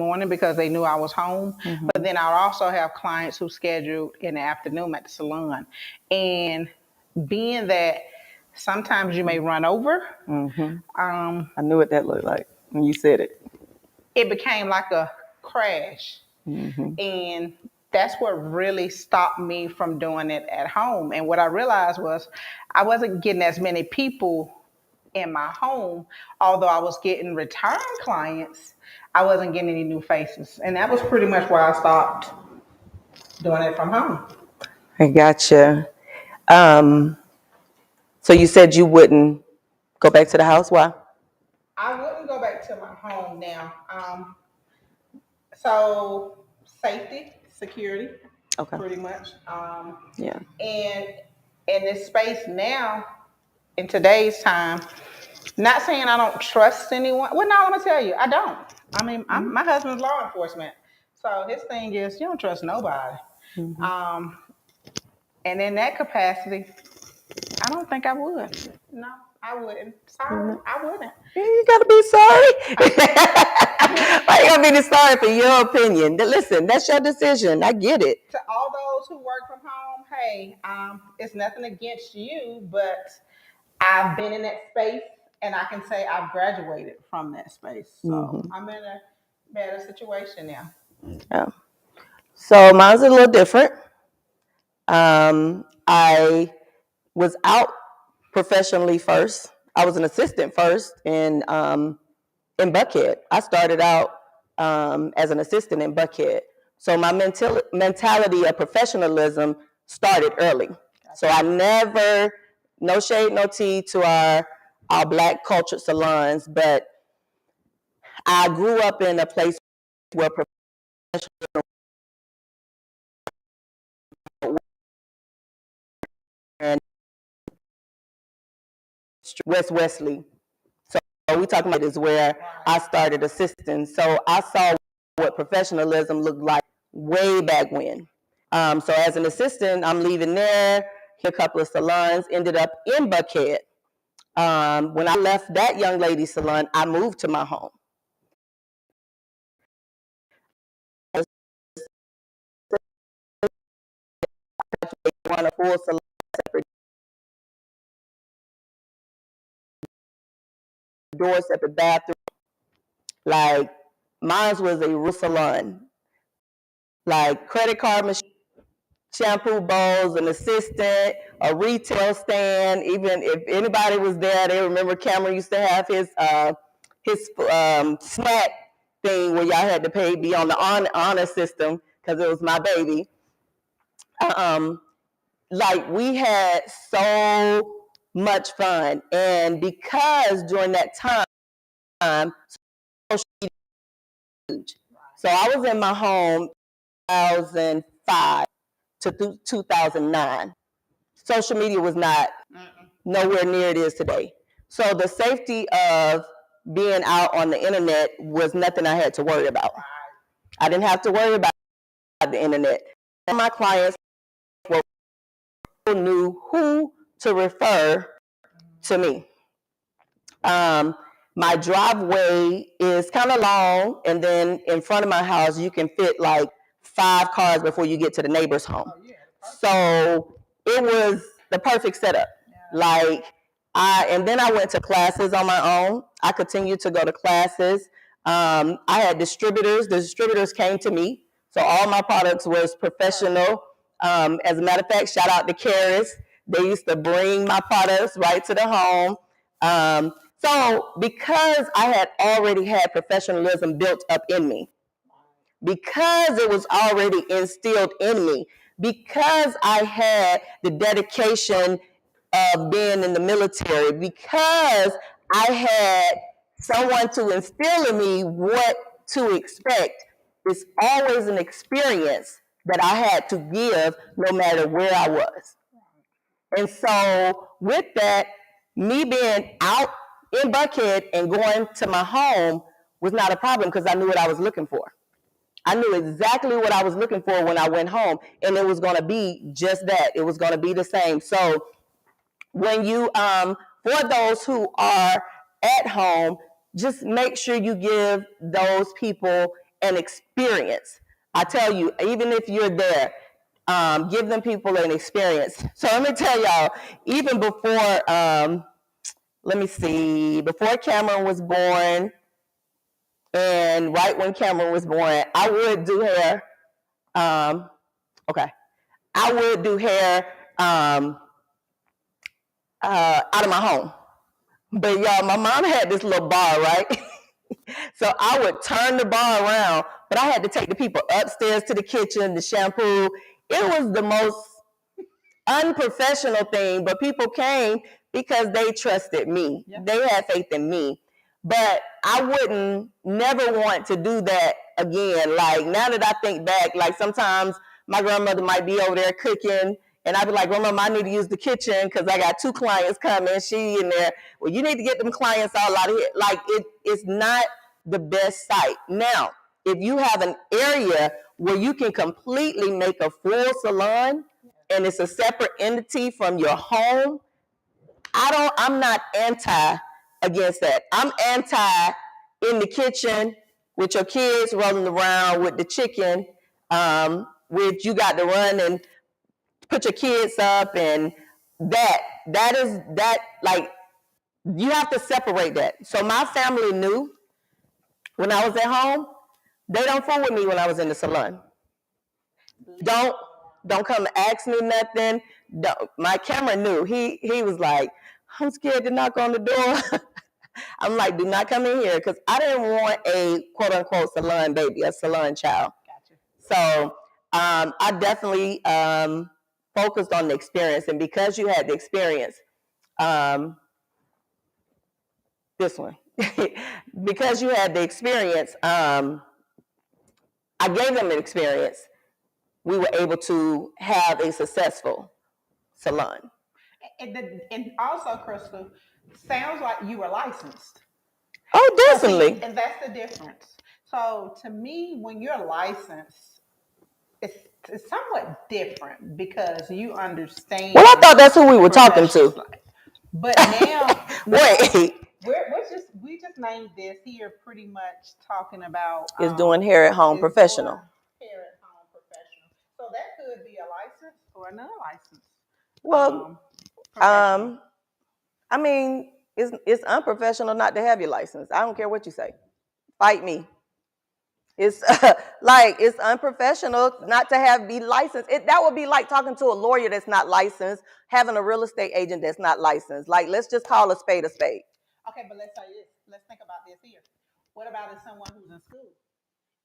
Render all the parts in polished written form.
morning because they knew I was home. Mm-hmm. But then I also have clients who scheduled in the afternoon at the salon. And being that sometimes you may run over, I knew what that looked like when you said it. it became like a crash. And that's what really stopped me from doing it at home. And what I realized was I wasn't getting as many people in my home, although I was getting return clients, I wasn't getting any new faces. And that was pretty much why I stopped doing it from home. I gotcha. So you said you wouldn't go back to the house? Why? I wouldn't go back to my home now. So safety, security, Okay. pretty much. Yeah. And in this space now, in today's time, not saying I don't trust anyone. Well, no, I'm gonna tell you, I don't. I mean, my husband's law enforcement, so his thing is you don't trust nobody. Um, and in that capacity, I don't think I would. No, I wouldn't. Sorry, I wouldn't. You gotta be sorry. Why you gotta be sorry for your opinion? Listen, that's your decision. I get it. To all those who work from home, hey, it's nothing against you, but I've been in that space, and I can say I've graduated from that space. So I'm in a better situation now. Yeah. So mine's a little different. I was out professionally first. I was an assistant first in Buckhead. I started out as an assistant in Buckhead. So my mentality of professionalism started early. So I never, no shade, no tea to our Black cultured salons, but I grew up in a place where professional and West Wesley. So we talking about is where I started assisting. So I saw what professionalism looked like way back when. So as an assistant, I'm leaving there, hit a couple of salons, ended up in Buckhead. When I left that young lady's salon, I moved to my home. On a full salon, separate doors, separate bathroom. Like mine was a real salon, like credit card machine, shampoo bowls, an assistant, a retail stand. Even if anybody was there, they remember Cameron used to have his snack thing where y'all had to pay, be on the honor system because it was my baby. Like we had so much fun, and because during that time, social media was huge. So I was in my home 2005 to 2009. Social media was not nowhere near it is today. So the safety of being out on the internet was nothing I had to worry about. I didn't have to worry about the internet. And my clients knew who to refer to me. My driveway is kind of long, and then in front of my house, you can fit like 5 cars before you get to the neighbor's home. So it was the perfect setup. Like and then I went to classes on my own. I continued to go to classes. I had distributors. The distributors came to me. So all my products was professional. As a matter of fact, shout out to Karis. They used to bring my products right to the home. So because I had already had professionalism built up in me, because it was already instilled in me, because I had the dedication of being in the military, because I had someone to instill in me what to expect, it's always an experience that I had to give no matter where I was. And so with that, me being out in Buckhead and going to my home was not a problem because I knew what I was looking for. I knew exactly what I was looking for when I went home, and it was going to be just that. It was going to be the same. So when you, for those who are at home, just make sure you give those people an experience. I tell you, even if you're there, give them people an experience. So let me tell y'all, even before, let me see, before Cameron was born, and right when Cameron was born, I would do hair. Okay, I would do hair out of my home. But y'all, my mom had this little bar, right? So I would turn the bar around, but I had to take the people upstairs to the kitchen, the shampoo. It was the most unprofessional thing, but people came because they trusted me. Yep. They had faith in me. But I wouldn't never want to do that again. Like now that I think back, like sometimes my grandmother might be over there cooking and I'd be like, Grandma, I need to use the kitchen because I got 2 clients coming. She in there. Well, you need to get them clients all out of here. Like it's not the best site. Now, if you have an area where you can completely make a full salon and it's a separate entity from your home, I'm not anti against that. I'm anti in the kitchen with your kids rolling around with the chicken, with you got to run and put your kids up, and that is like you have to separate that. So my family knew when I was at home, they don't fool with me when I was in the salon. Don't come ask me nothing. My camera knew. He was like, I'm scared to knock on the door. I'm like, do not come in here because I didn't want a quote unquote salon baby, a salon child. Gotcha. So I definitely focused on the experience, and because you had the experience, this one, because you had the experience, I gave them an experience. We were able to have a successful salon. And also, Crystal, sounds like you were licensed. Oh, definitely. And that's the difference. So to me, when you're licensed, it's somewhat different because you understand. Well, I thought that's who we were talking to. But now, wait, we just named this here pretty much talking about is doing hair at home professional. Hair at home professional. So that could be a license or a non-license. Well, I mean, it's unprofessional not to have your license. I don't care what you say. Fight me. It's like it's unprofessional not to be licensed. That would be like talking to a lawyer that's not licensed, having a real estate agent that's not licensed. Like, let's just call a spade a spade. Okay, but let's say this. Let's think about this here. What about if someone who's in school?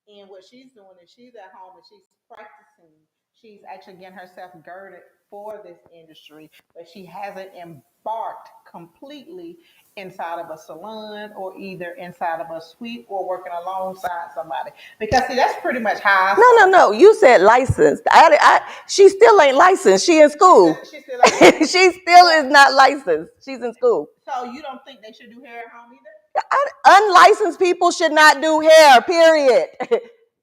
And what she's doing is she's at home and she's practicing. She's actually getting herself girded for this industry, but she hasn't embarked completely inside of a salon or either inside of a suite or working alongside somebody. Because see, that's pretty much how No. You said licensed. She still ain't licensed. She in school. She still is not licensed. She's in school. So you don't think they should do hair at home either? Unlicensed people should not do hair, period.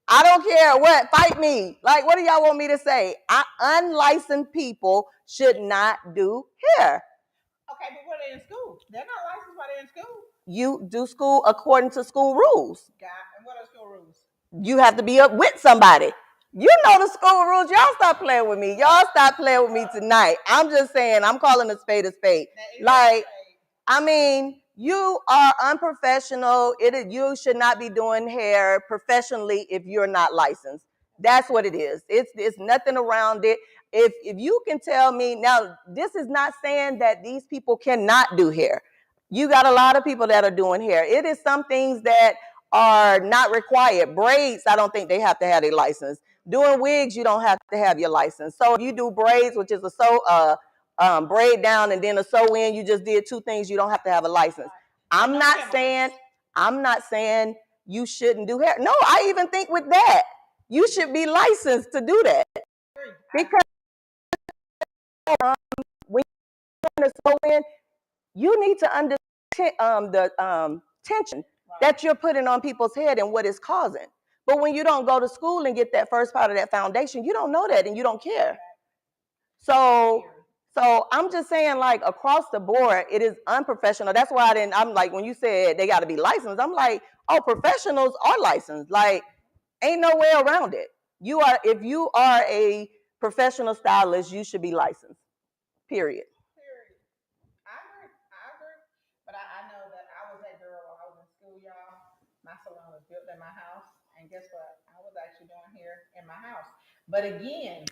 I don't care what, fight me. Like, what do y'all want me to say? Unlicensed people should not do hair. Okay, but what are they in school? They're not licensed while they're in school. You do school according to school rules. And what are school rules? You have to be up with somebody. You know the school rules. Y'all stop playing with me. Y'all stop playing with me tonight. I'm just saying, I'm calling a spade a spade. Like, I mean, you are unprofessional. You should not be doing hair professionally if you're not licensed. That's what it is. It's nothing around it. If you can tell me, now, this is not saying that these people cannot do hair. You got a lot of people that are doing hair. It is some things that are not required. Braids, I don't think they have to have a license. Doing wigs, you don't have to have your license. So if you do braids, which is a braid down and then a sew in, you just did 2 things, you don't have to have a license. I'm not saying you shouldn't do hair. No, I even think with that, you should be licensed to do that. Because when you're sew in, you need to understand the tension that you're putting on people's head and what it's causing. But when you don't go to school and get that first part of that foundation, you don't know that and you don't care. So I'm just saying, like, across the board, it is unprofessional. That's why I'm like, when you said they got to be licensed, I'm like, oh, professionals are licensed. Like, Ain't no way around it. If you are a professional stylist, you should be licensed. Period. I agree. But I know that I was that girl when I was in school, y'all. My salon was built in my house. And guess what? I was actually doing hair in my house. But again,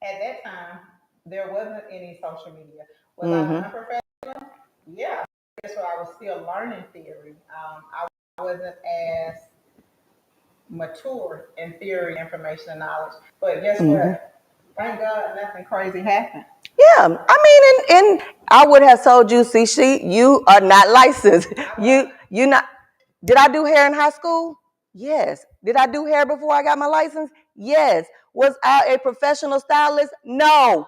at that time, there wasn't any social media. Was I unprofessional? Yeah. Guess what? I was still learning theory. I wasn't as mature in theory, information, and knowledge. But guess what? Thank God nothing crazy happened. Yeah, I mean, and I would have told you, CiCi, you are not licensed. You not. Did I do hair in high school? Yes. Did I do hair before I got my license? Yes. Was I a professional stylist? No.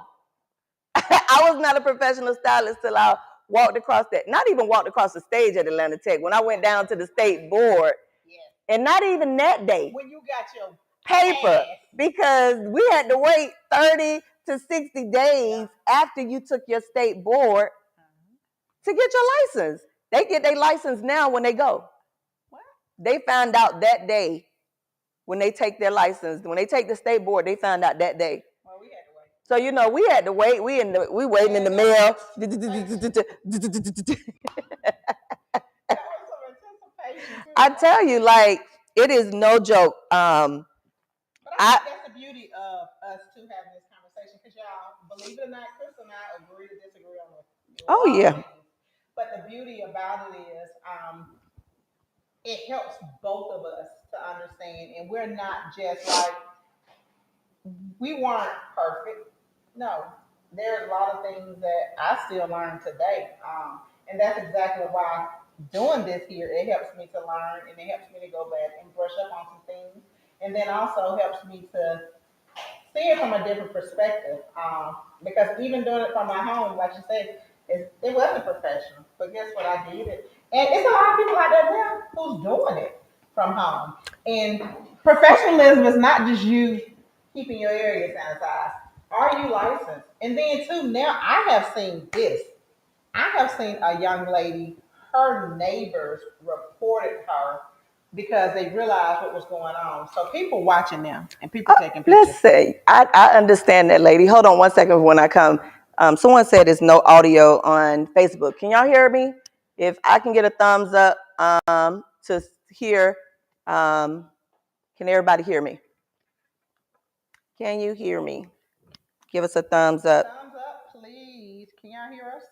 I was not a professional stylist till I walked across not even walked across the stage at Atlanta Tech. When I went down to the state board, and not even that day. When you got your paper, because we had to wait 30 to 60 days after you took your state board to get your license. They get their license now when they go. What? They found out that day when they take their license. When they take the state board, they found out that day. Well, we had to wait. So we had to wait. We waiting in the mail. I tell you, like, it is no joke. But I think that's the beauty of us two having this conversation, because y'all, believe it or not, Crystal and I agree to disagree on yeah. But the beauty about it is, it helps both of us to understand, and we're not just like, we weren't perfect. No, there's a lot of things that I still learn today, and that's exactly why doing this here, it helps me to learn, and it helps me to go back and brush up on some things, and then also helps me to see it from a different perspective. Because even doing it from my home, like you said, it wasn't professional. But guess what? I did it. And it's a lot of people out there now who's doing it from home. And professionalism is not just you keeping your area sanitized. Are you licensed? And then too, now I have seen this. I have seen a young lady, her neighbors reported her because they realized what was going on. So people watching them and people taking pictures. Let's see. I understand that, lady. Hold on one second when I come. Someone said there's no audio on Facebook. Can y'all hear me? If I can get a thumbs up to hear, can everybody hear me? Can you hear me? Give us a thumbs up. Thumbs up, please. Can y'all hear us?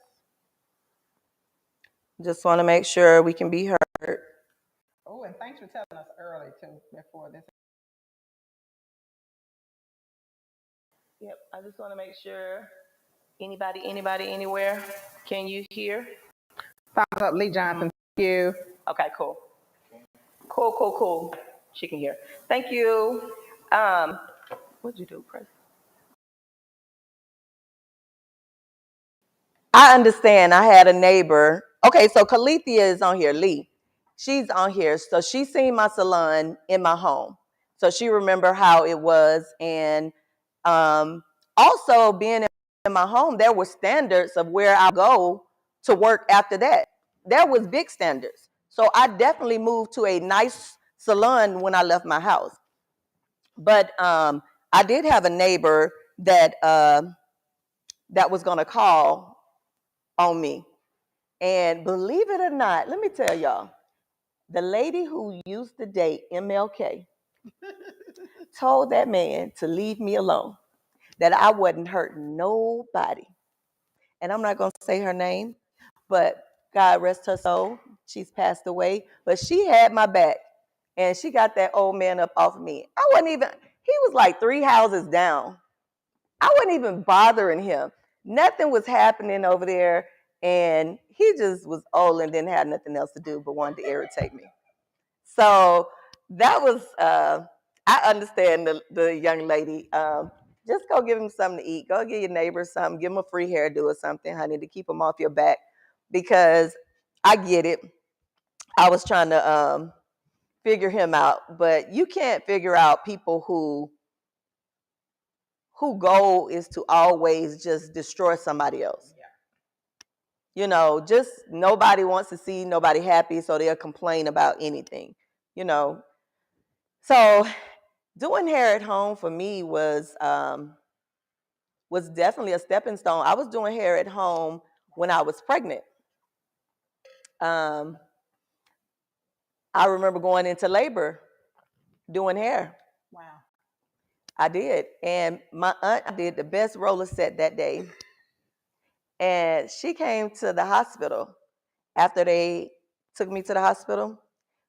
Just want to make sure we can be heard. Oh, and thanks for telling us early too, before this. Yep, I just want to make sure. Anybody, anywhere? Can you hear? Thumbs up, Lee Johnson. Thank you. Okay, cool. Cool. She can hear. Thank you. What'd you do, Chris? I understand. I had a neighbor. Okay, so Calithia is on here. Lee, she's on here. So she's seen my salon in my home. So she remember how it was. And also being in my home, there were standards of where I go to work after that. There was big standards. So I definitely moved to a nice salon when I left my house. But I did have a neighbor that was going to call on me. And believe it or not, let me tell y'all, the lady who used to date MLK told that man to leave me alone, that I wasn't hurting nobody. And I'm not going to say her name, but God rest her soul. She's passed away, but she had my back. And she got that old man up off of me. He was like 3 houses down. I wasn't even bothering him. Nothing was happening over there. And he just was old and didn't have nothing else to do but wanted to irritate me. So that was, I understand the young lady. Just go give him something to eat. Go give your neighbors something. Give them a free hairdo or something, honey, to keep them off your back. Because I get it. I was trying to figure him out. But you can't figure out people who goal is to always just destroy somebody else. You know, just nobody wants to see nobody happy, so they'll complain about anything. You know, So doing hair at home for me was definitely a stepping stone. I was doing hair at home when I was pregnant. I remember going into labor doing hair. Wow. I did. And my aunt did the best roller set that day. And she came to the hospital after they took me to the hospital.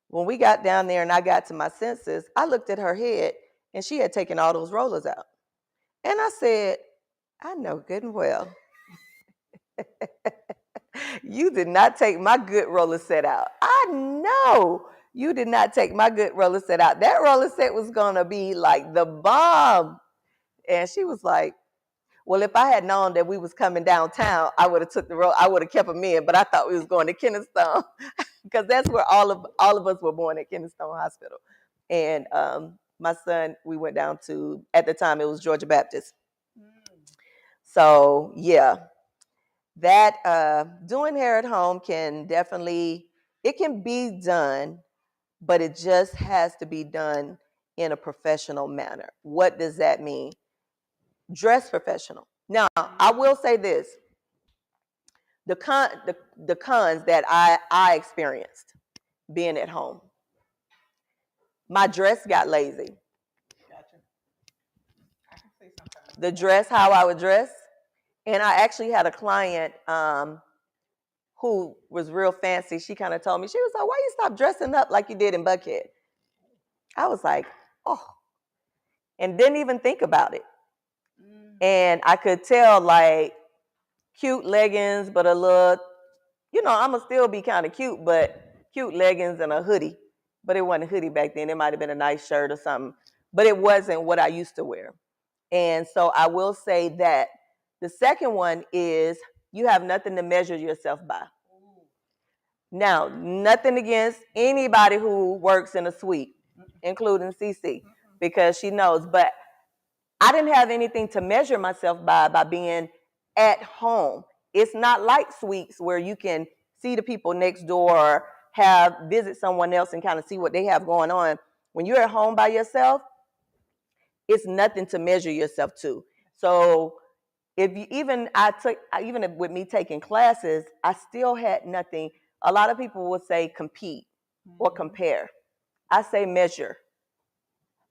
When we got down there and I got to my senses, I looked at her head and she had taken all those rollers out. And I said, I know good and well. You did not take my good roller set out. I know you did not take my good roller set out. That roller set was going to be like the bomb. And she was like, well, if I had known that we was coming downtown, I would have took the road. I would have kept them in, but I thought we was going to Kennesaw because that's where all of us were born, at Kennesaw Hospital. And my son, we went down to, at the time it was Georgia Baptist. So yeah, that doing hair at home can definitely, it can be done, but it just has to be done in a professional manner. What does that mean? Dress professional. Now, I will say this. The cons that I experienced being at home. My dress got lazy. Gotcha. I can see something. The dress, how I would dress. And I actually had a client who was real fancy. She kind of told me, she was like, why you stop dressing up like you did in Buckhead? I was like, oh. And didn't even think about it. And I could tell, like, cute leggings, but a little, I'm going to still be kind of cute, but cute leggings and a hoodie. But it wasn't a hoodie back then. It might have been a nice shirt or something. But it wasn't what I used to wear. And so I will say that. The second one is you have nothing to measure yourself by. Now, nothing against anybody who works in a suite, including CiCi, because she knows. But I didn't have anything to measure myself by being at home. It's not like suites where you can see the people next door or visit someone else and kind of see what they have going on. When you're at home by yourself, it's nothing to measure yourself to. So even with me taking classes, I still had nothing. A lot of people would say compete or compare. I say measure.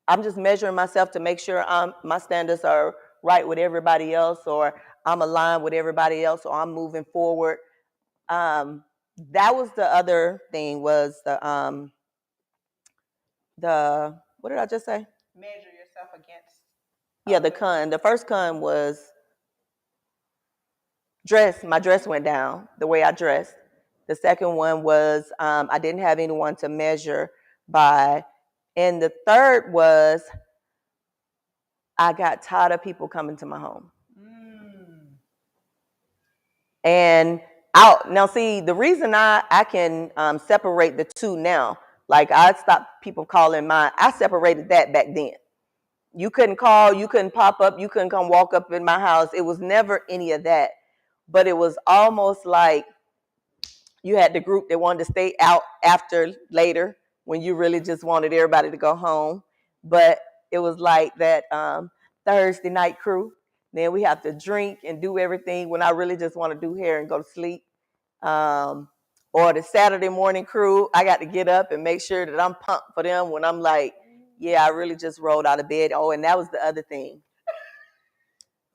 I'm just measuring myself to make sure my standards are right with everybody else, or I'm aligned with everybody else, or I'm moving forward. That was the other thing, was the what did I just say? Measure yourself against. Yeah, the con. The first con was dress. My dress went down, the way I dressed. The second one was I didn't have anyone to measure by. And the third was I got tired of people coming to my home. And now see, the reason I can separate the two now, like I stopped people calling I separated that back then. You couldn't call, you couldn't pop up, you couldn't come walk up in my house. It was never any of that. But it was almost like you had the group that wanted to stay out after later when you really just wanted everybody to go home. But it was like that Thursday night crew. Then we have to drink and do everything when I really just want to do hair and go to sleep. Or the Saturday morning crew, I got to get up and make sure that I'm pumped for them when I'm like, yeah, I really just rolled out of bed. Oh, and that was the other thing.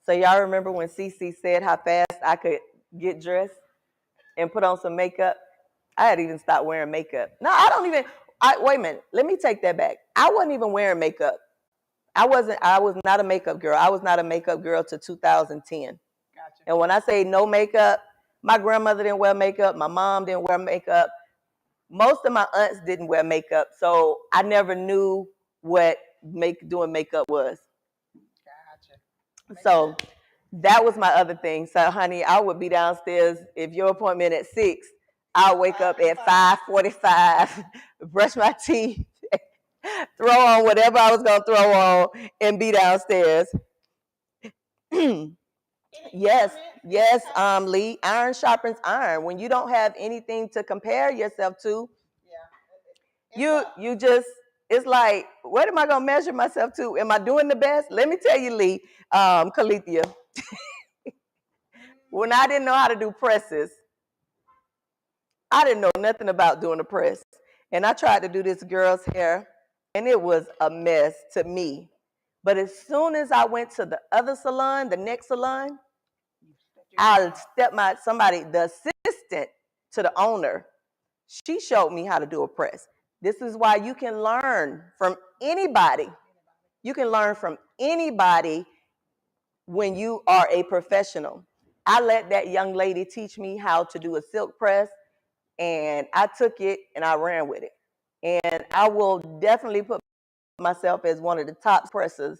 So y'all remember when CiCi said how fast I could get dressed and put on some makeup? I had even stopped wearing makeup. No, wait a minute. Let me take that back. I wasn't even wearing makeup. I was not a makeup girl. I was not a makeup girl till 2010. Gotcha. And when I say no makeup, my grandmother didn't wear makeup. My mom didn't wear makeup. Most of my aunts didn't wear makeup. So I never knew what doing makeup was. Gotcha. So that was my other thing. So honey, I would be downstairs. If your appointment at 6, I'll wake up at 5:45, brush my teeth, throw on whatever I was going to throw on, and be downstairs. Yes, Lee. Iron sharpens iron. When you don't have anything to compare yourself to, you just, it's like, what am I going to measure myself to? Am I doing the best? Let me tell you, Lee, Calithia, when I didn't know how to do presses, I didn't know nothing about doing a press. And I tried to do this girl's hair, and it was a mess to me. But as soon as I went to the other salon, the next salon, the assistant to the owner, she showed me how to do a press. This is why you can learn from anybody. You can learn from anybody when you are a professional. I let that young lady teach me how to do a silk press, and I took it and I ran with it. And I will definitely put myself as one of the top pressers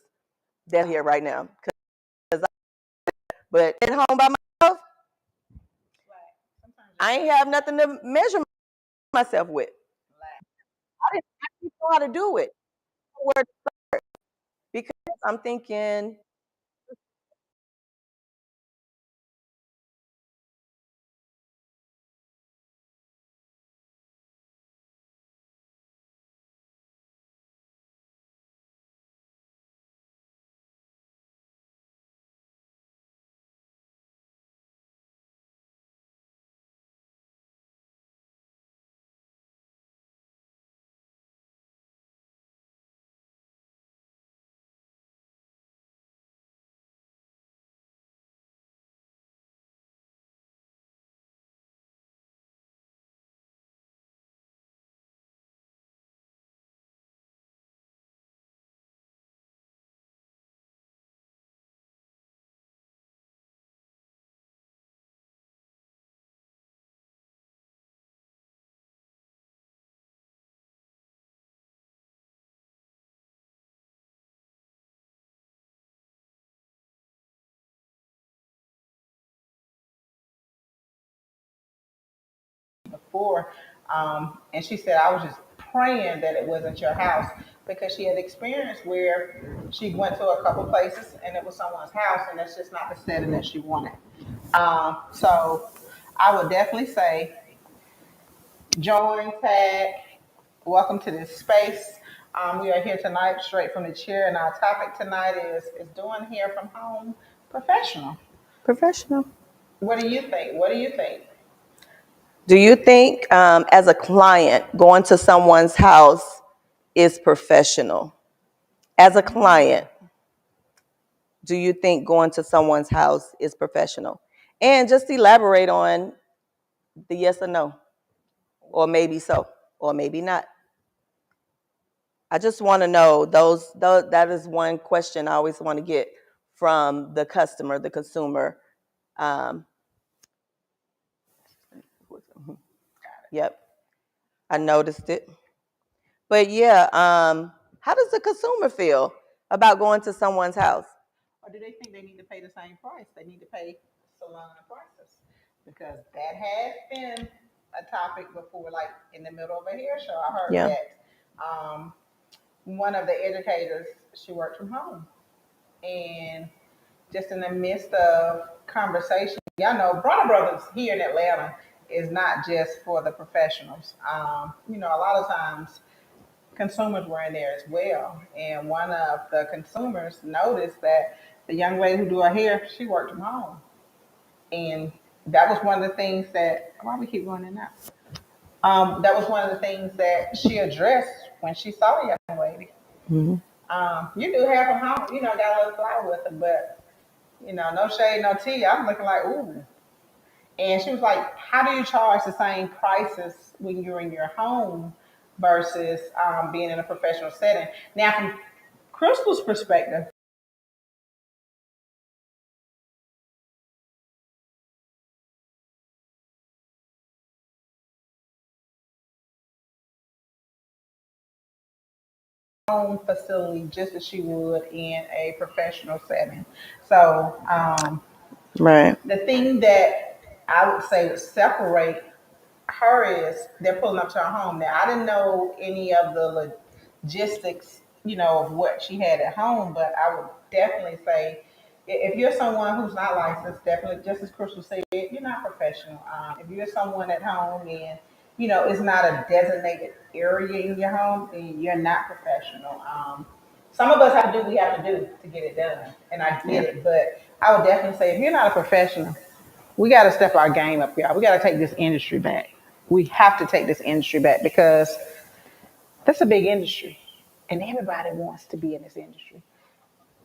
that's here right now. But at home by myself, I ain't have nothing to measure myself with. I didn't actually know how to do it. Where to start? Because I'm thinking, before, and she said I was just praying that it wasn't your house because she had experienced where she went to a couple places and it was someone's house and that's just not the setting that she wanted. So I would definitely say join, tag, welcome to this space. We are here tonight straight from the chair, and our topic tonight is doing hair from home professional. professional. What do you think? What do you think? Do you think, as a client, going to someone's house is professional? As a client, do you think going to someone's house is professional? And just elaborate on the yes or no, or maybe so, or maybe not. I just want to know those. That is one question I always want to get from the customer, the consumer. Um, yep, I noticed it. But yeah, how does the consumer feel about going to someone's house? Or do they think they need to pay the same price? They need to pay salon prices because that has been a topic before, like in the middle of a hair show. I heard Yeah. that one of the educators she worked from home, and just in the midst of conversation, y'all know Bronner Brothers here in Atlanta is not just for the professionals. A lot of times consumers were in there as well. And one of the consumers noticed that the young lady who do her hair, she worked from home. And that was one of the things that, why we keep going in that? That was one of the things that she addressed when she saw the young lady. Mm-hmm. You do hair from home, got a little fly with it, but, no shade, no tea. I'm looking like, ooh. And she was like, how do you charge the same prices when you're in your home versus being in a professional setting? Now, from Crystal's perspective, home facility just as she would in a professional setting. So, Right. the thing that I would say would separate her is they're pulling up to her home. Now, I didn't know any of the logistics, of what she had at home, but I would definitely say if you're someone who's not licensed, definitely, just as Crystal said, you're not professional. If you're someone at home and it's not a designated area in your home, then you're not professional. Some of us have to do what we have to do to get it done, and I get it. But I would definitely say if you're not a professional, we got to step our game up, y'all. We got to take this industry back. We have to take this industry back because that's a big industry, and everybody wants to be in this industry.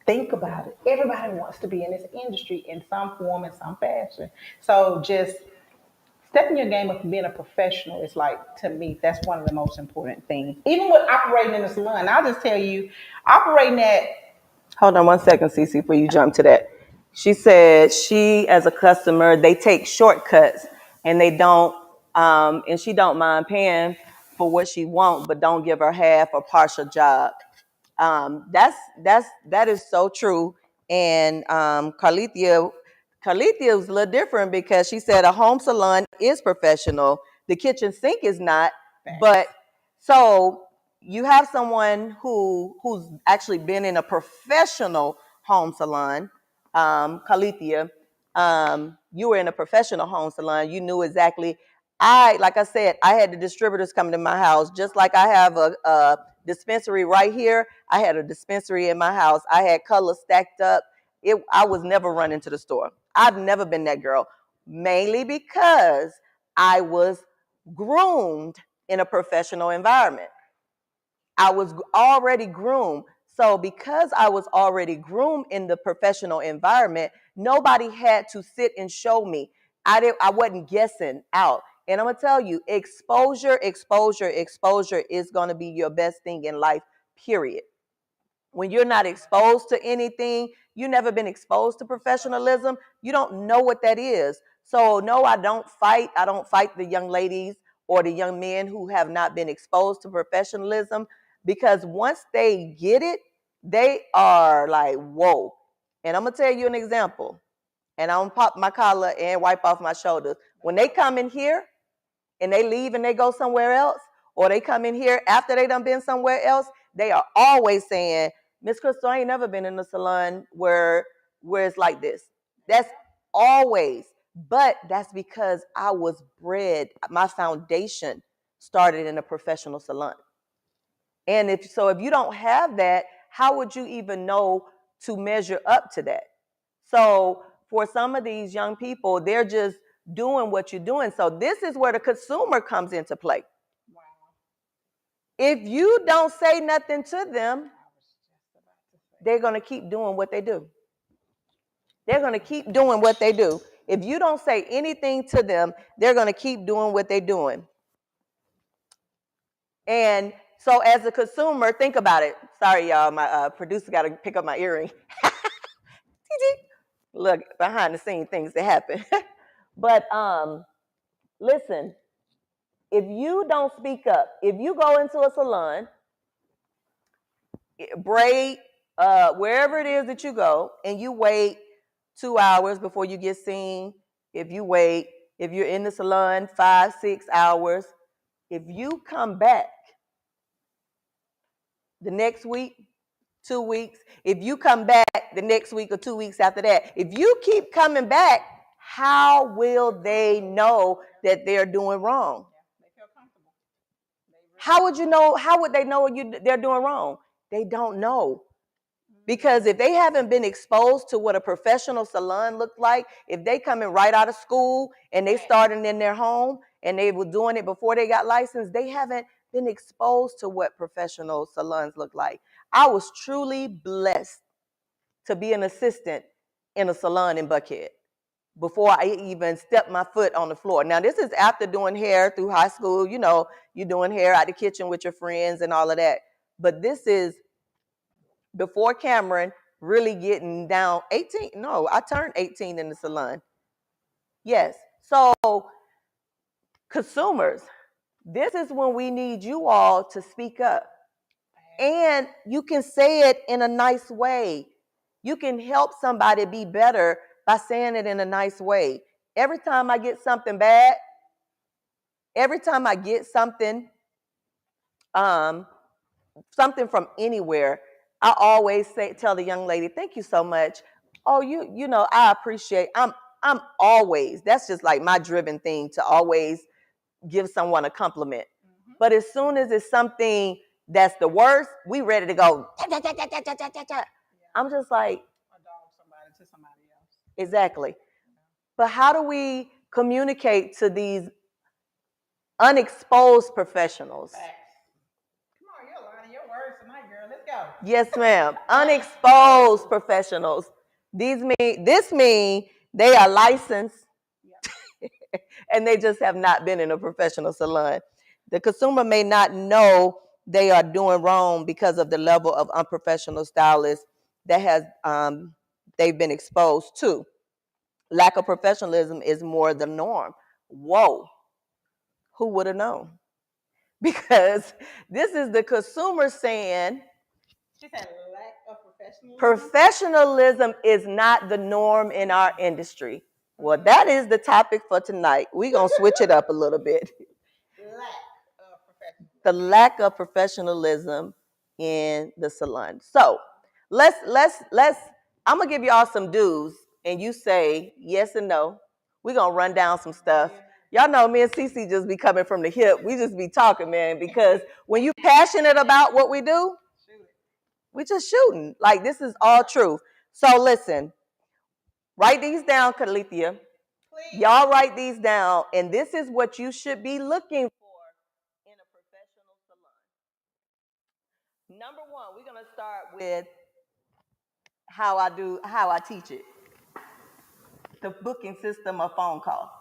Think about it. Everybody wants to be in this industry in some form, in some fashion. So just stepping your game up and being a professional is like, to me, that's one of the most important things. Even with operating in the salon, I'll just tell you, operating at. Hold on one second, CiCi, before you jump to that. She said she, as a customer, they take shortcuts and they don't, and she don't mind paying for what she wants, but don't give her half or partial job. That is so true. And Carlithia was a little different because she said a home salon is professional. The kitchen sink is not, but so you have someone who's actually been in a professional home salon, Carlithia. You were in a professional home salon. You knew exactly. Like I said, I had the distributors coming to my house, just like I have a dispensary right here. I had a dispensary in my house. I had colors stacked up. I was never running to the store. I've never been that girl, mainly because I was groomed in a professional environment. I was already groomed. So because I was already groomed in the professional environment, nobody had to sit and show me. I wasn't guessing out. And I'm going to tell you, exposure is going to be your best thing in life, period. When you're not exposed to anything, you've never been exposed to professionalism, you don't know what that is. So no, I don't fight the young ladies or the young men who have not been exposed to professionalism, because once they get it, they are like, whoa. And I'm gonna tell you an example, and I'm gonna pop my collar and wipe off my shoulders. When they come in here and they leave and they go somewhere else, or they come in here after they done been somewhere else, they are always saying, Miss Crystal, I ain't never been in a salon where it's like this. That's always. But that's because I was bred. My foundation started in a professional salon. And if you don't have that, how would you even know to measure up to that? So for some of these young people, they're just doing what you're doing. So this is where the consumer comes into play. Wow. If you don't say nothing to them, they're going to keep doing what they do. They're going to keep doing what they do. If you don't say anything to them, they're going to keep doing what they're doing. And so as a consumer, think about it. Sorry, y'all, my producer got to pick up my earring. Look, behind the scene things that happen. But listen, if you don't speak up, if you go into a salon, braid, wherever it is that you go, and you wait 2 hours before you get seen, if you're in the salon 5, 6 hours, if you come back the next week, 2 weeks, if you come back the next week or 2 weeks after that, if you keep coming back, how will they know that they're doing wrong? They feel comfortable. How would you know? How would they know they're doing wrong? They don't know. Because if they haven't been exposed to what a professional salon looked like, if they coming right out of school and they starting in their home and they were doing it before they got licensed, they haven't been exposed to what professional salons look like. I was truly blessed to be an assistant in a salon in Buckhead before I even stepped my foot on the floor. Now, this is after doing hair through high school. You know, you're doing hair out the kitchen with your friends and all of that. But this is before Cameron really getting down 18. No, I turned 18 in the salon. Yes. So consumers, this is when we need you all to speak up. And you can say it in a nice way. You can help somebody be better by saying it in a nice way. Every time I get something bad, every time I get something from anywhere, I always tell the young lady, thank you so much. Oh, you know, I appreciate, I'm always, that's just like my driven thing, to always give someone a compliment. But as soon as it's something that's the worst, we ready to go. I'm just like, somebody to somebody else. Exactly. But how do we communicate to these unexposed professionals? Facts. Come on, you're learning your words tonight, girl. Let's go. Yes, ma'am. Unexposed professionals. This mean they are licensed and they just have not been in a professional salon. The consumer may not know they are doing wrong because of the level of unprofessional stylists that has they've been exposed to. Lack of professionalism is more the norm. Whoa, who would have known? Because this is the consumer saying, she said lack of professionalism. Professionalism is not the norm in our industry. Well, that is the topic for tonight. We're going to switch it up a little bit. The lack of professionalism in the salon. So let's I'm gonna give y'all some do's and you say yes and no. We're gonna run down some stuff. Y'all know me and CiCi just be coming from the hip. We just be talking, man, because when you're passionate about what we do, we just shooting. Like, this is all truth. So listen, write these down, Kalithia. Y'all write these down, and this is what you should be looking for in a professional salon. Number one, we're gonna start with how I teach it. The booking system of phone call.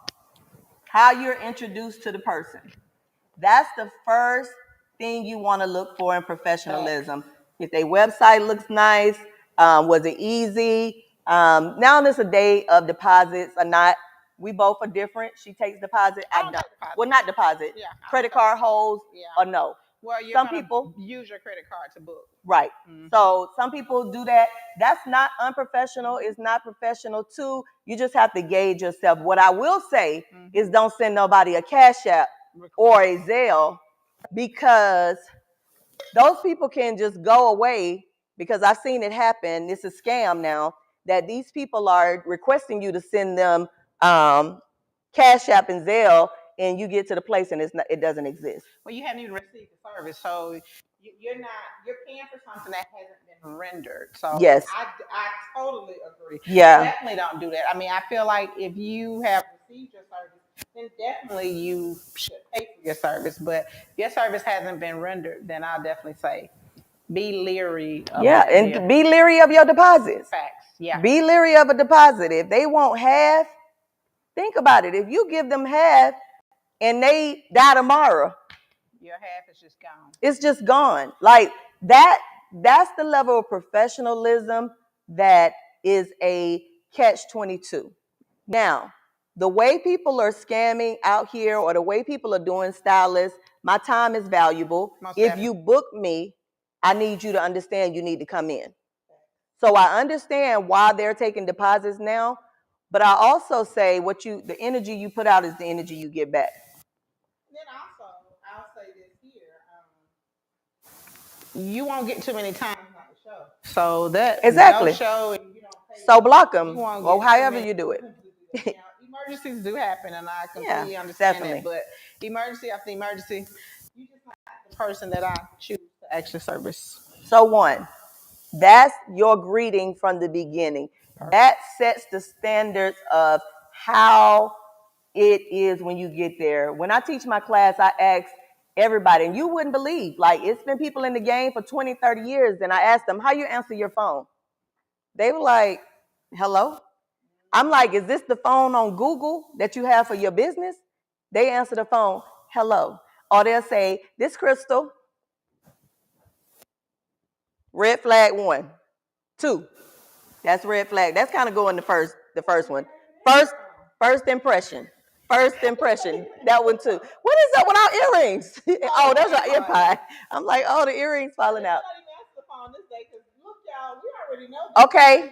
How you're introduced to the person. That's the first thing you want to look for in professionalism. If their website looks nice, was it easy? Now there's a day of deposits or not. We both are different. She takes deposit. I don't. Well, not deposit. Yeah, credit card holds or no. Well, some people use your credit card to book. Right. Mm-hmm. So some people do that. That's not unprofessional. It's not professional too. You just have to gauge yourself. What I will say is don't send nobody a Cash App or a Zelle, because those people can just go away, because I've seen it happen. It's a scam now that these people are requesting you to send them Cash App and Zelle, and you get to the place and it doesn't exist. Well, you haven't even received the service, so you're paying for something that hasn't been rendered. So yes, I totally agree. Yeah, definitely don't do that. I mean, I feel like if you have received your service, then definitely you should pay for your service. But if your service hasn't been rendered, then I'll definitely say be leery of that and deal. Be leery of your deposits. Facts. Yeah. Be leery of a deposit. If they want half, think about it. If you give them half and they die tomorrow, your half is just gone. It's just gone. Like that's the level of professionalism that is a catch-22. Now, the way people are scamming out here, or the way people are doing stylists, my time is valuable. If you book me, I need you to understand you need to come in. So I understand why they're taking deposits now, but I also say the energy you put out is the energy you get back. Then also, I'll say this here: you won't get too many times on the show. So that exactly. No show, and you don't pay, so block them, or however you do it. Emergencies do happen, and I completely understand it. But emergency after emergency, you just not the person that I choose to actually service. So one, that's your greeting from the beginning. Perfect. That sets the standards of how it is when you get there. When I teach my class, I ask everybody, and you wouldn't believe, like, it's been people in the game for 20, 30 years, and I asked them, how you answer your phone? They were like, hello? I'm like, is this the phone on Google that you have for your business? They answer the phone, hello. Or they'll say, this Crystal. Red flag 1. 2. That's red flag. That's kind of going the first one. First impression. First impression. That one too. What is up with our earrings? Oh, that's our ear pie. I'm like, oh, the earrings falling out. Okay.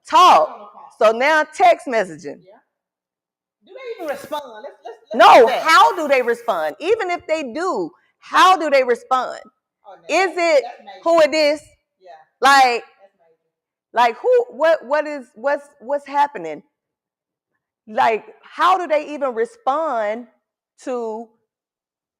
Talk. So now text messaging. Do they even respond? Let's no, how do they respond? Even if they do, how do they respond? Oh, no, is it who it is? Yeah. Like who? What's happening? Like, how do they even respond to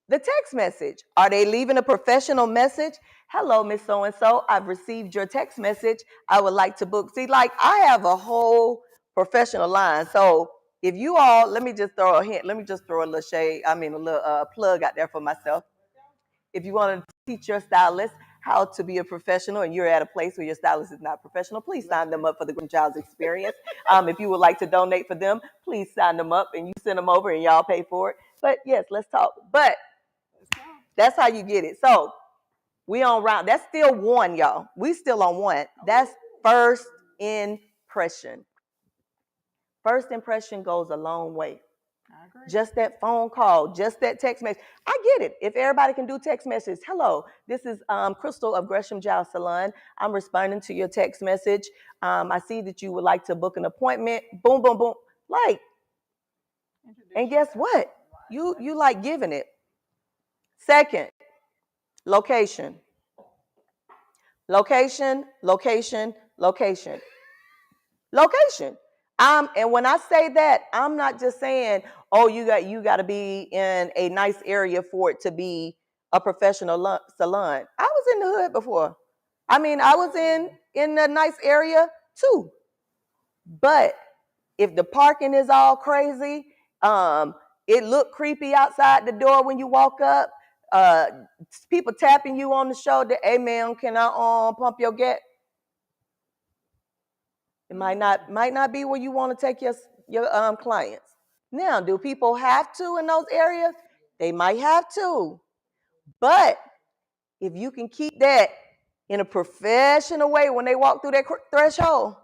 the text message. Are they leaving a professional message? Hello, Miss So-and-so, I've received your text message. I would like to book. See, like I have a whole professional line. So if you all, let me just throw a hint, let me just throw a little shade, a little plug out there for myself. If you want to teach your stylist how to be a professional and you're at a place where your stylist is not professional, please sign them up for the Grandchild's Experience. If you would like to donate for them, please sign them up and you send them over and y'all pay for it. But yes, let's talk. But that's how you get it. So we on round. That's still one, y'all. We still on one. That's first impression. First impression goes a long way. I agree. Just that phone call, just that text message. I get it. If everybody can do text messages, hello, this is Crystal of Gresham Jowl Salon. I'm responding to your text message. I see that you would like to book an appointment. Boom, boom, boom. Like, and guess what? You like giving it. Second, location. Location, location, location. Location. And when I say that, I'm not just saying, oh, you got to be in a nice area for it to be a professional salon. I was in the hood before. I was in a nice area too. But if the parking is all crazy, it look creepy outside the door when you walk up. Uh, People tapping you on the shoulder. Hey, ma'am, can I pump your gas? It might not be where you want to take your clients. Now, do people have to in those areas? They might have to. But if you can keep that in a professional way when they walk through that threshold.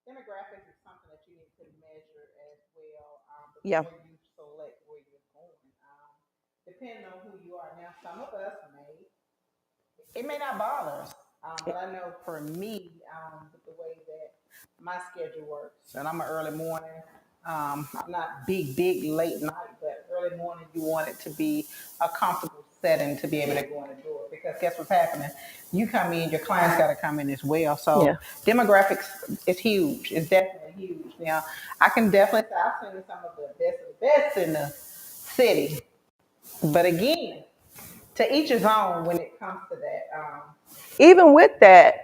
Demographics is something that you need to measure as well Yeah. before you select where you're going. Depending on who you are. Now, some of us it may not bother us, but I know for me, with the way that my schedule works, and I'm an early morning. I'm not big late night, but early morning you want it to be a comfortable setting to be able to go in the door. Because guess what's happening? You come in, your clients got to come in as well. So Yeah. demographics is huge. It's definitely huge. Now I can definitely say I've seen some of the best in the city, but again, to each his own when it comes to that. Even with that,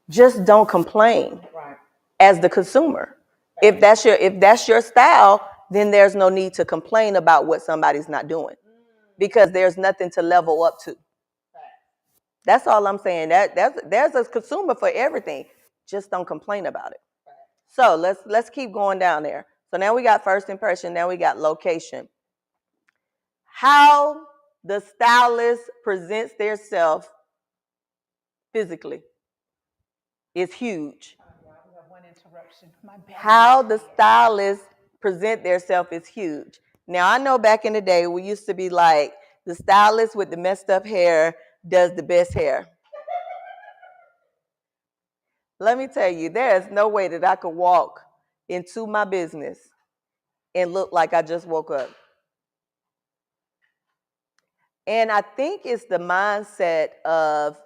just don't complain Right. as the consumer. If that's your style, then there's no need to complain about what somebody's not doing because there's nothing to level up to. That's all I'm saying. There's a consumer for everything. Just don't complain about it. So let's keep going down there. So now we got first impression. Now we got location. How the stylist presents their self physically is huge. One interruption. My bad. How the stylists present themselves is huge. Now I know back in the day we used to be like the stylist with the messed up hair does the best hair. Let me tell you, there is no way that I could walk into my business and look like I just woke up. And I think it's the mindset of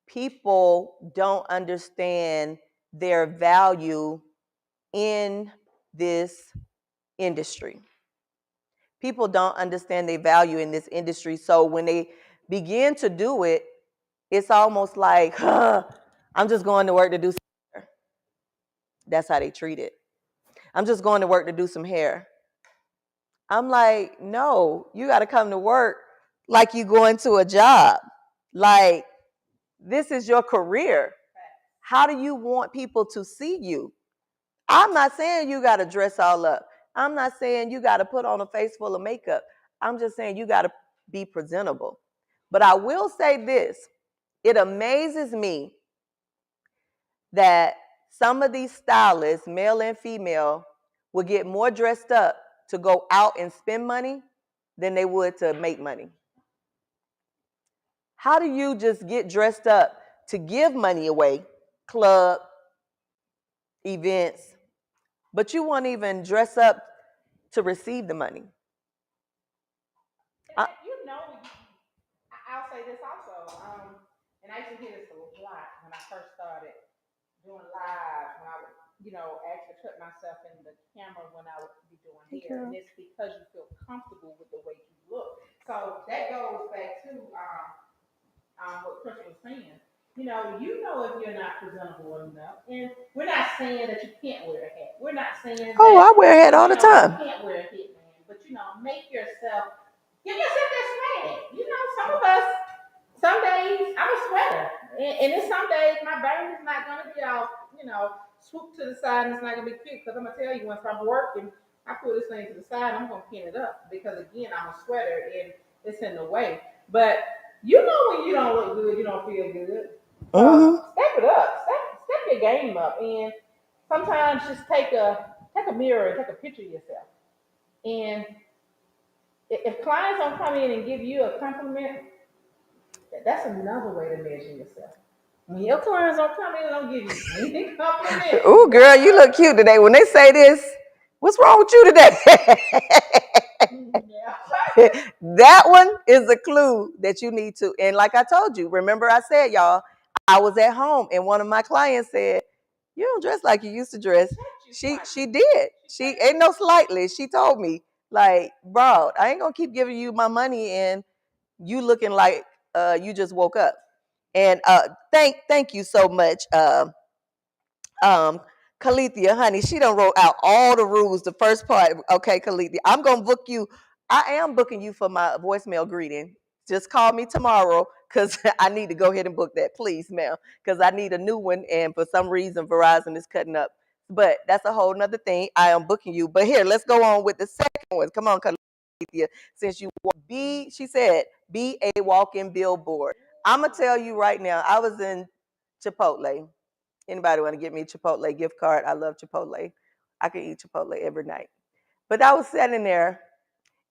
people don't understand their value in this industry. People don't understand their value in this industry. So when they begin to do it, it's almost like, I'm just going to work to do some hair. That's how they treat it. I'm just going to work to do some hair. I'm like, no, you got to come to work like you going to a job. Like, this is your career. How do you want people to see you? I'm not saying you got to dress all up. I'm not saying you got to put on a face full of makeup. I'm just saying you got to be presentable. But I will say this. It amazes me that some of these stylists, male and female, will get more dressed up to go out and spend money than they would to make money. How do you just get dressed up to give money away, club, events, but you won't even dress up to receive the money? I'll say this also, and I used to hear this a lot when I first started doing live, when I would actually cut myself in the camera when I would be doing hair, and it's because you feel comfortable with the way you look. So that goes back to what Crystal was saying. If you're not presentable enough, and we're not saying that you can't wear a hat. We're not saying that. Oh, I wear a hat all the time. You can't wear a hat, man. But make yourself, give yourself that swag. Some of us, some days I'm a sweater, and then some days my burn is not gonna be all, swoop to the side, and it's not gonna be cute. Because I'm gonna tell you, once I'm working, I pull this thing to the side, I'm gonna pin it up because again, I'm a sweater and it's in the way. But when you don't look good, you don't feel good. So step it up, step your game up, and sometimes just take a mirror and take a picture of yourself. And if clients don't come in and give you a compliment, that's another way to measure yourself. When your clients don't come in and don't give you any compliment. Ooh, girl, you look cute today. When they say this, what's wrong with you today? That one is a clue that you need to. And like I told you, remember I said, y'all, I was at home and one of my clients said, "You don't dress like you used to dress." She did. She ain't no slightly. She told me, like, bro, I ain't gonna keep giving you my money and you looking like you just woke up. And thank you so much, um Calithia, honey. She done wrote out all the rules. The first part, okay, Calithia, I'm gonna book you. I am booking you for my voicemail greeting. Just call me tomorrow because I need to go ahead and book that, please, ma'am, because I need a new one. And for some reason, Verizon is cutting up. But that's a whole nother thing. I am booking you. But here, let's go on with the second one. Come on, Calithia. Since you she said, be a walking billboard. I'm gonna tell you right now. I was in Chipotle. Anybody want to get me a Chipotle gift card? I love Chipotle. I could eat Chipotle every night. But I was sitting there,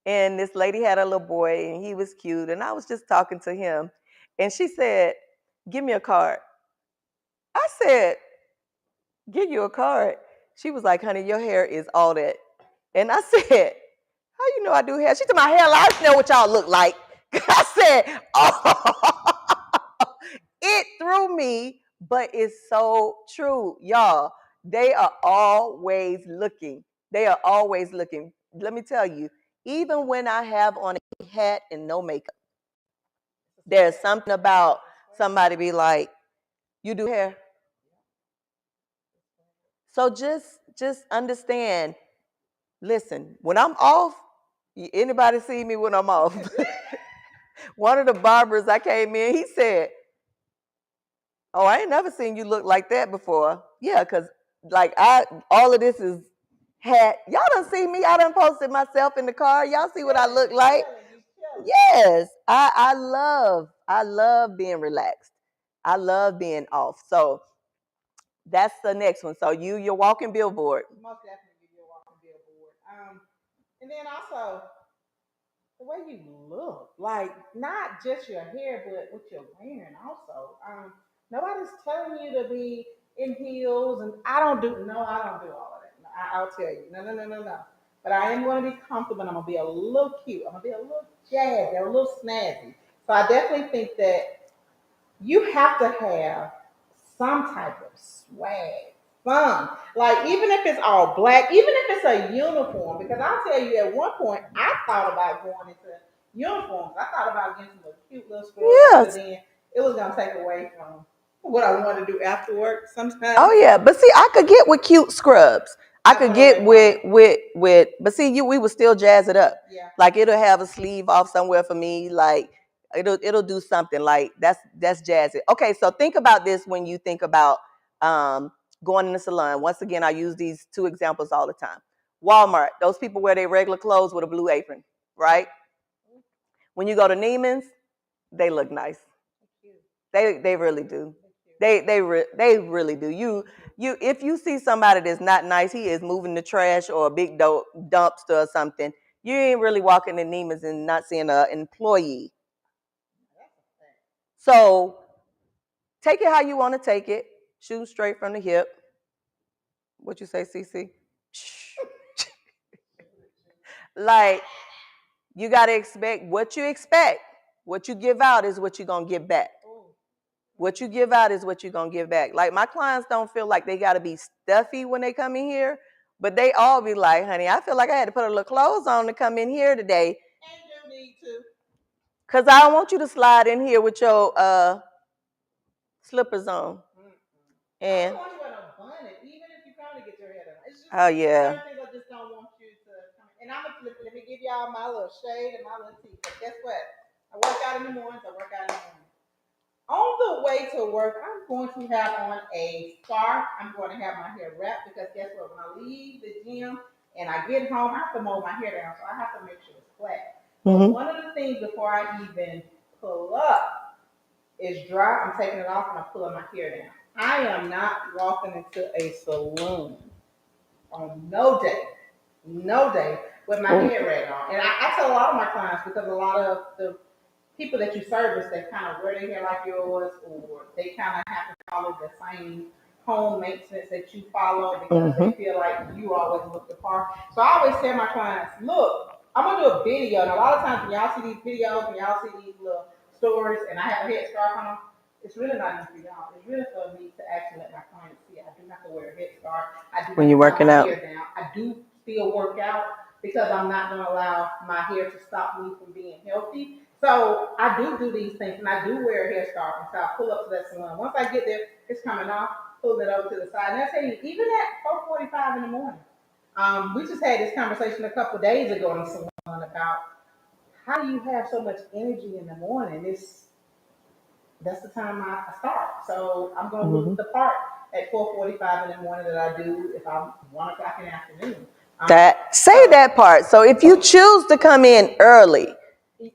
and this lady had a little boy, and he was cute, and I was just talking to him, and she said, "Give me a card." I said, "Give you a card?" She was like, "Honey, your hair is all that." And I said, "How you know I do hair?" She said, "My hair, I just know what y'all look like." I said, "Oh." It threw me, but it's so true, y'all. They are always looking. They are always looking. Let me tell you, even when I have on a hat and no makeup, there's something about somebody be like, "You do hair?" So just understand. Listen, when I'm off, anybody see me when I'm off? One of the barbers I came in, he said, "Oh, I ain't never seen you look like that before." Yeah, because like all of this is hat. Y'all done see me. I done posted myself in the car. Y'all see what I look like? Yes. I love being relaxed. I love being off. So that's the next one. So you're walking billboard. Most definitely you're walking billboard. And then also the way you look, like not just your hair, but what you're wearing also. Nobody's telling you to be in heels, and I don't do all of that. I'll tell you, no. But I am going to be comfortable, and I'm going to be a little cute. I'm going to be a little jazzy, a little snazzy. So I definitely think that you have to have some type of swag, fun. Like even if it's all black, even if it's a uniform, because I'll tell you at one point I thought about going into uniforms. I thought about getting some cute little scrubs, yes, but then it was gonna take away from what I wanted to do after work sometimes. Oh yeah, but see, I could get with cute scrubs. I could get with, but see, we would still jazz it up. Yeah. Like it'll have a sleeve off somewhere for me. Like it'll do something like that's jazzy. Okay, so think about this when you think about going in the salon. Once again, I use these two examples all the time. Walmart, those people wear their regular clothes with a blue apron, right? When you go to Neiman's, they look nice. They really do. They really do. You if you see somebody that's not nice, he is moving the trash or a big dumpster or something. You ain't really walking in Neiman's and not seeing an employee. So take it how you want to take it. Shoot straight from the hip. What you say, CiCi? Like you gotta expect what you expect. What you give out is what you're gonna get back. What you give out is what you're going to give back. Like, my clients don't feel like they got to be stuffy when they come in here, but they all be like, honey, I feel like I had to put a little clothes on to come in here today. And you need to. Because I don't want you to slide in here with your slippers on. And I don't want you to wear no bonnet, even if you come to get your hair done. It's just, oh, yeah. certain things I just don't want you to come. And let me give y'all my little shade and my little tea. But guess what? I work out in the mornings. On the way to work, I'm going to have on a scarf. I'm going to have my hair wrapped because guess what? When I leave the gym and I get home, I have to mow my hair down, so I have to make sure it's flat. But one of the things before I even pull up is dry. I'm taking it off and I'm pulling my hair down. I am not walking into a saloon on no day with my hair rag on. And I tell a lot of my clients because a lot of the people that you service, they kind of wear their hair like yours, or they kind of have to follow the same home maintenance that you follow because they feel like you always look the part. So I always tell my clients, look, I'm gonna do a video, and a lot of times when y'all see these videos and y'all see these little stories, and I have a headscarf on them, it's really not even for y'all. It's really for me to actually let my clients see. I do have to wear a headscarf. I do when you're working out. Hair down. I do still work out because I'm not gonna allow my hair to stop me from being healthy. So I do these things, and I do wear a headscarf, and so I pull up to that salon. Once I get there, it's coming off, pull it over to the side. And I tell you, even at 4:45 in the morning, we just had this conversation a couple of days ago in the salon about how do you have so much energy in the morning. That's the time I start. So I'm going to look the part at 4:45 in the morning that I do if I'm 1 o'clock in the afternoon. That part. So if you choose to come in early,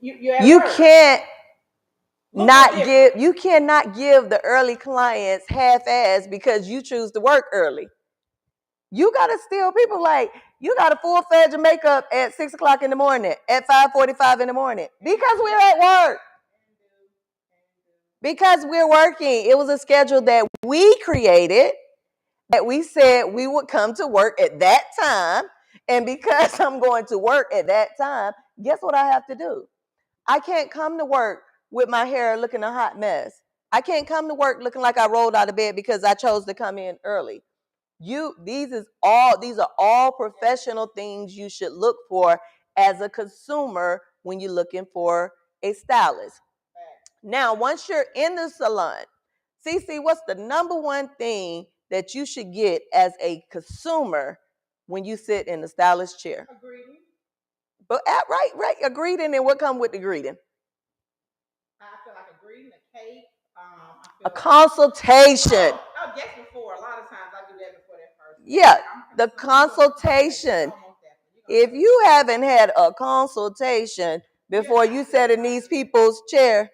you can't you cannot give the early clients half-ass because you choose to work early. You gotta still people like you got a full fledged of makeup at 6 o'clock in the morning, at 5:45 in the morning because we're at work. Because we're working. It was a schedule that we created, that we said we would come to work at that time. And because I'm going to work at that time, guess what I have to do? I can't come to work with my hair looking a hot mess. I can't come to work looking like I rolled out of bed because I chose to come in early. These are all professional things you should look for as a consumer when you're looking for a stylist. Now, once you're in the salon, CiCi, what's the number one thing that you should get as a consumer when you sit in the stylist chair? A greeting. But right, a greeting, and what come with the greeting? I feel like a greeting, a cake. A consultation. Oh, yes, before. A lot of times I do that before that first. Yeah, the consultation. If you haven't had a consultation before you sat in these people's chair.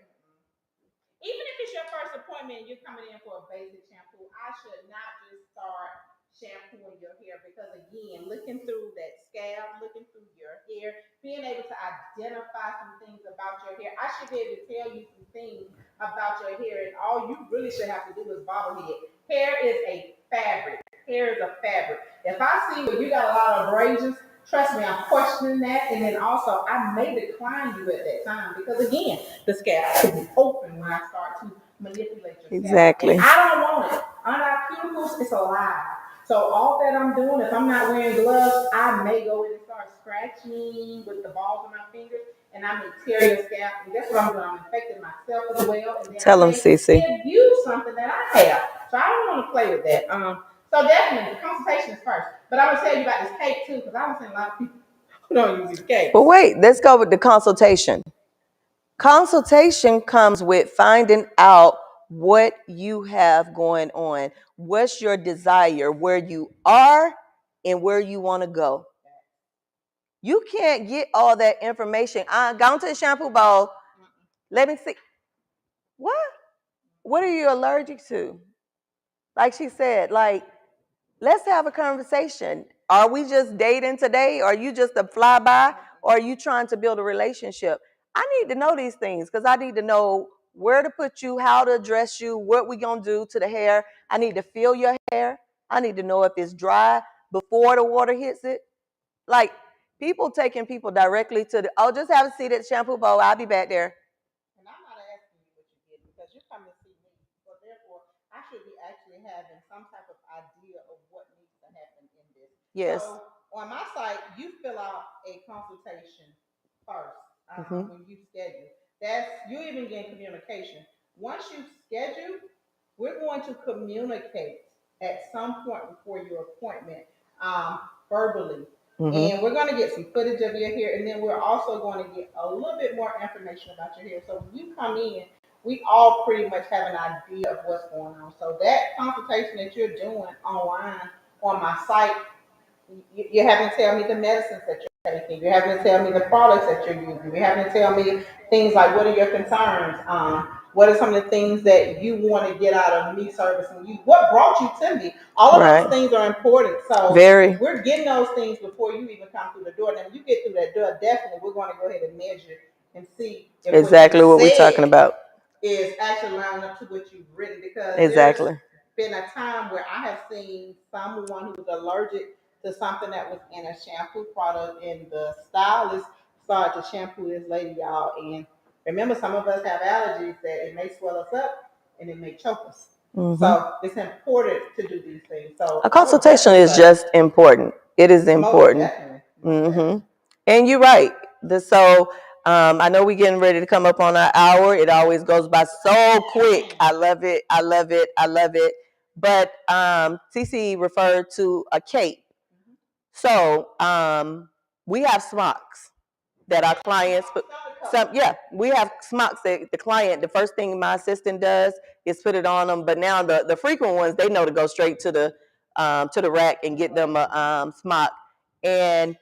Even if it's your first appointment and you're coming in for a basic shampoo, I should not just start shampooing your hair because, again, looking through that scalp, looking through your hair, being able to identify some things about your hair, I should be able to tell you some things about your hair, and all you really should have to do is bobblehead. Hair is a fabric. Hair is a fabric. If I see where you got a lot of abrasions, trust me, I'm questioning that. And then also, I may decline you at that time because, again, the scalp could be open when I start to manipulate your scalp. Exactly. And I don't want it. On our cuticles, it's alive. So all that I'm doing, if I'm not wearing gloves, I may go in and start scratching with the balls of my fingers, and I may tear your scalp. And guess what I'm doing? I'm infecting myself as well. And then tell them, CiCi. Give you something that I have. So I don't want to play with that. So definitely, the consultation is first. But I'm going to tell you about this cake, too, because I've seen a lot of people who don't use these cakes. But wait, let's go with the consultation. Consultation comes with finding out what you have going on. What's your desire, where you are and where you want to go. You can't get all that information. Gone to the shampoo bowl. Let me see. What? What are you allergic to? Like she said, let's have a conversation. Are we just dating today? Are you just a flyby? Or are you trying to build a relationship? I need to know these things because I need to know where to put you, how to address you, what we're going to do to the hair. I need to feel your hair. I need to know if it's dry before the water hits it. Like, people taking people directly to just have a seat at the shampoo bowl. I'll be back there. And I'm not asking you what you get because you're coming to see me. Yes. So on my site, you fill out a consultation first when you schedule. That's you even get communication. Once you schedule, we're going to communicate at some point before your appointment verbally. And we're going to get some footage of your hair, and then we're also going to get a little bit more information about your hair. So when you come in, we all pretty much have an idea of what's going on. So that consultation that you're doing online on my site, you're having to tell me the medicines that you're taking. You're having to tell me the products that you're using. You're having to tell me things like what are your concerns. What are some of the things that you want to get out of me servicing you? What brought you to me? All of those things are important. So we're getting those things before you even come through the door. Now, when you get through that door, definitely we're going to go ahead and measure and see if exactly what we're talking about is actually lining up to what you've written. Because there's been a time where I have seen someone who was allergic to something that was in a shampoo product, and the stylist started to shampoo this lady, y'all. And remember, some of us have allergies that it may swell us up and it may choke us. So it's important to do these things. So a consultation is just important. It is important. And you're right. I know we're getting ready to come up on our hour. It always goes by so quick. I love it. I love it. I love it. But CiCi referred to a cape. So we have smocks that our clients put. We have smocks that the client, the first thing my assistant does is put it on them. But now the frequent ones, they know to go straight to the rack and get them a smock. And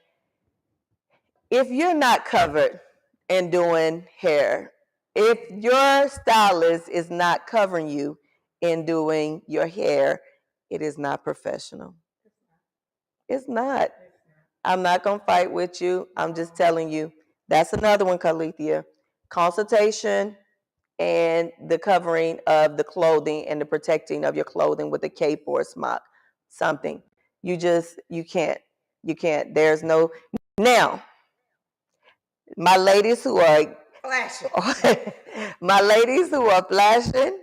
if you're not covered in doing hair, if your stylist is not covering you in doing your hair, it is not professional. It's not. I'm not going to fight with you. I'm just telling you. That's another one, Calithia. Consultation and the covering of the clothing and the protecting of your clothing with a cape or a smock. Something. You can't. You can't. There's no. Now, my ladies who are flashing. My ladies who are flashing,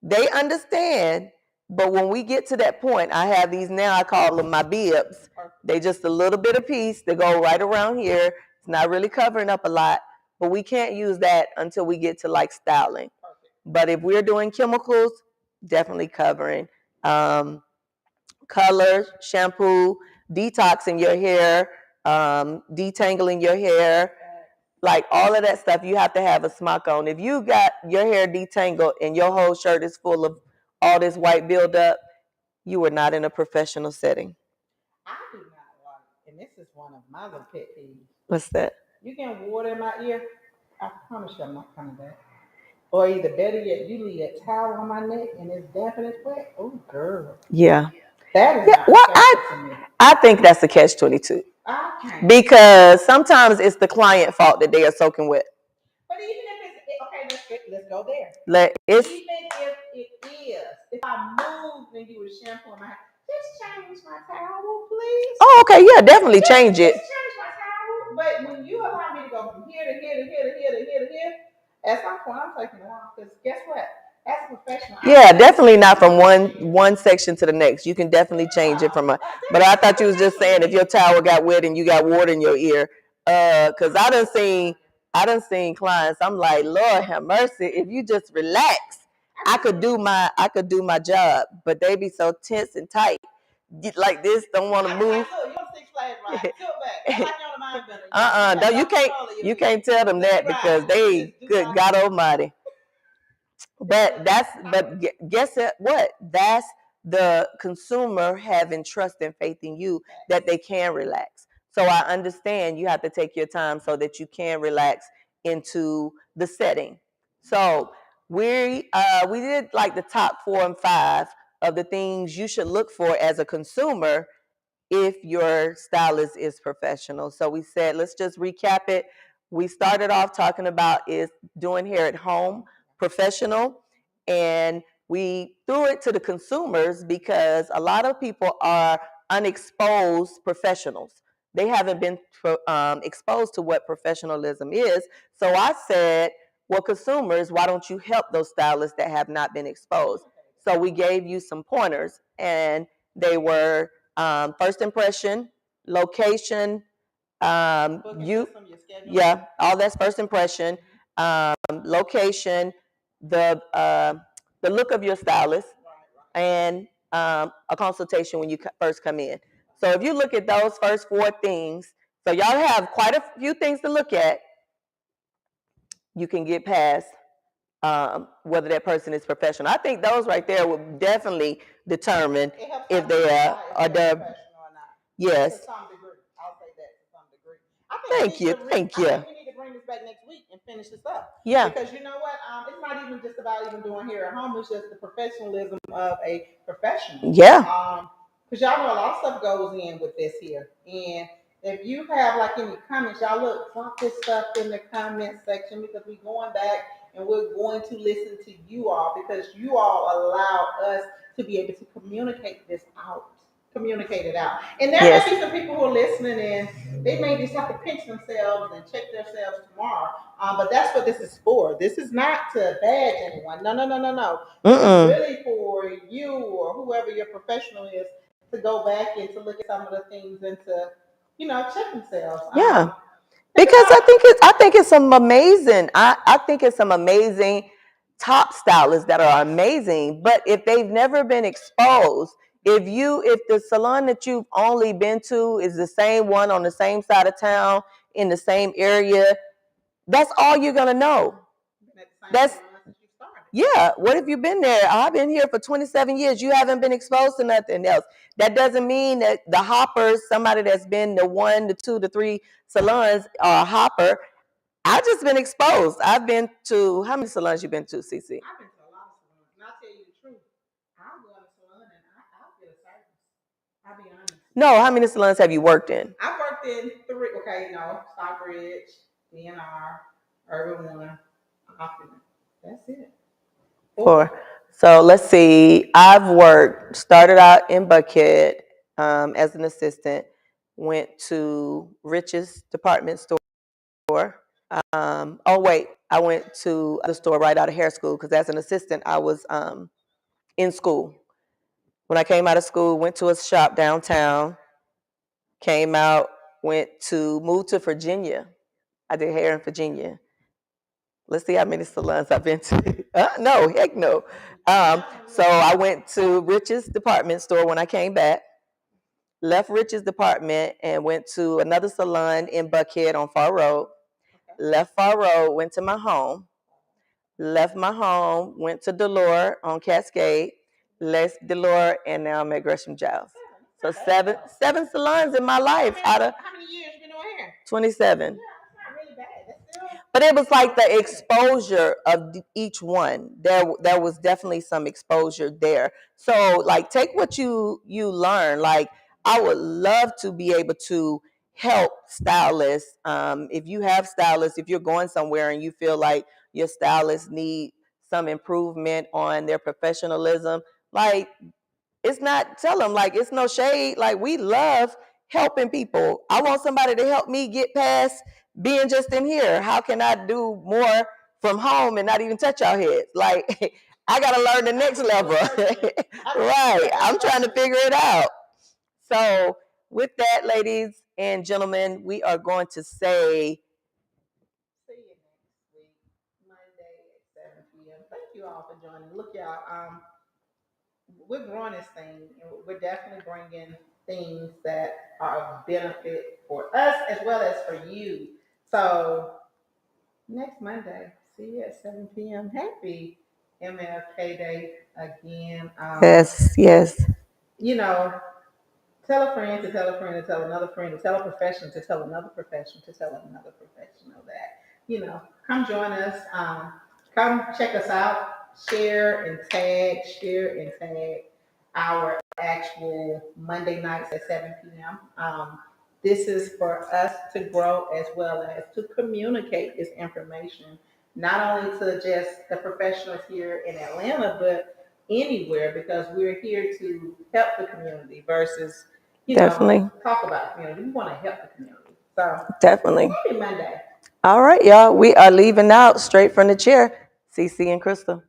they understand. But when we get to that point, I have these now, I call them my bibs. They just a little bit of piece. They go right around here. It's not really covering up a lot, but we can't use that until we get to like styling. But if we're doing chemicals, definitely covering. Color, shampoo, detoxing your hair, detangling your hair, like all of that stuff, you have to have a smock on. If you got your hair detangled and your whole shirt is full of all this white buildup, you are not in a professional setting. I do not like, and this is one of my little pet peeves. What's that? You getting water in my ear? I promise you I'm not coming back. Or either better yet, you leave that towel on my neck and it's damp and it's wet. Oh, girl. Yeah. That is not to me. I think that's a catch-22. Because sometimes it's the client fault that they are soaking wet. But even if it's okay, let's go there. Even if it is, if I move and you would shampoo my hair, just change my towel, please. Oh, okay, yeah, definitely change it. Just change my towel. But when you allow me to go from here to here to here to here to here to here, at some point I'm taking it off. Because guess what? That's professional. Yeah, definitely not from one section to the next. You can definitely change it from a. But I thought you was just saying if your towel got wet and you got water in your ear. Because I done seen clients. I'm like, Lord have mercy. If you just relax, I could do my job. But they be so tense and tight, get like this, don't want to move. No, you can't tell them that because they good God Almighty. But guess what? That's the consumer having trust and faith in you that they can relax. So I understand you have to take your time so that you can relax into the setting. So we did like the top 4 and 5 of the things you should look for as a consumer if your stylist is professional. So we said, let's just recap it. We started off talking about is doing hair at home, professional, and we threw it to the consumers because a lot of people are unexposed professionals. They haven't been exposed to what professionalism is. So I said, well, consumers, why don't you help those stylists that have not been exposed? So we gave you some pointers, and they were First impression, location, yeah, all that's first impression, location, the look of your stylist, and a consultation when you first come in. So if you look at those first 4 things, so y'all have quite a few things to look at. You can get past whether that person is professional. I think those right there will definitely determine if they are the. Yes. To some degree, I'll say that to some degree. Thank you. Thank you. I think we need to bring this back next week and finish this up. Yeah. Because you know what? It's not even just about even doing here at home. It's just the professionalism of a professional. Yeah. Because y'all know a lot of stuff goes in with this here. And if you have like any comments, y'all look, drop this stuff in the comment section because we're going back and we're going to listen to you all because you all allow us to be able to communicate this out. Communicate it out. And there may be some people who are listening and they may just have to pinch themselves and check themselves tomorrow. But that's what this is for. This is not to badge anyone. No. This is really for you or whoever your professional is to go back and to look at some of the things and to, check themselves. Yeah. Because I think it's some amazing. I think it's some amazing top stylists that are amazing. But if they've never been exposed, if the salon that you've only been to is the same one on the same side of town in the same area, that's all you're gonna know. That's yeah. What if you've been there? I've been here for 27 years. You haven't been exposed to nothing else. That doesn't mean that the hoppers, somebody that's been to 1, to 2, to 3 salons, are a hopper. I've just been exposed. I've been to, how many salons you been to, CiCi? I've been to a lot of salons. And I'll tell you the truth. I'll go in a salon and I'll get a service. I'll be honest. No, how many salons have you worked in? I've worked in 3, Stockbridge, DNR, Urban One, Optimum. That's it. 4. So let's see. Started out in Buckhead as an assistant, went to Rich's department store. I went to the store right out of hair school because as an assistant, I was in school. When I came out of school, went to a shop downtown, came out, moved to Virginia. I did hair in Virginia. Let's see how many salons I've been to. No, heck no. So I went to Rich's department store when I came back, left Rich's department and went to another salon in Buckhead on Far Road. Left Far Road, went to my home. Left my home, went to Delore on Cascade. Left Delore, and now I'm at Gresham Giles. So seven salons in my life out of. How many years you been doing hair? 27. Yeah, that's not really bad. But it was like the exposure of each one. There was definitely some exposure there. So like take what you learn. Like I would love to be able to help stylists. If you have stylists, if you're going somewhere and you feel like your stylists need some improvement on their professionalism, like tell them like it's no shade. Like we love helping people. I want somebody to help me get past being just in here. How can I do more from home and not even touch our heads? Like I gotta learn the next level. Right. I'm trying to figure it out. So with that, ladies and gentlemen, we are going to say see you next week, Monday at 7 p.m. Thank you all for joining. Look, y'all, we're growing this thing, and we're definitely bringing things that are of benefit for us as well as for you. So next Monday, see you at 7 p.m. Happy MLK Day again. Yes. Tell a friend to tell a friend to tell another friend to tell a professional to tell another professional to tell another professional that, come join us. Come check us out. Share and tag our actual Monday nights at 7 p.m. This is for us to grow as well as to communicate this information, not only to just the professionals here in Atlanta, but anywhere, because we're here to help the community versus, definitely talk about the community. We want to help the community. So definitely. Happy Monday. All right, y'all. We are leaving out straight from the chair. CiCi and Crystal.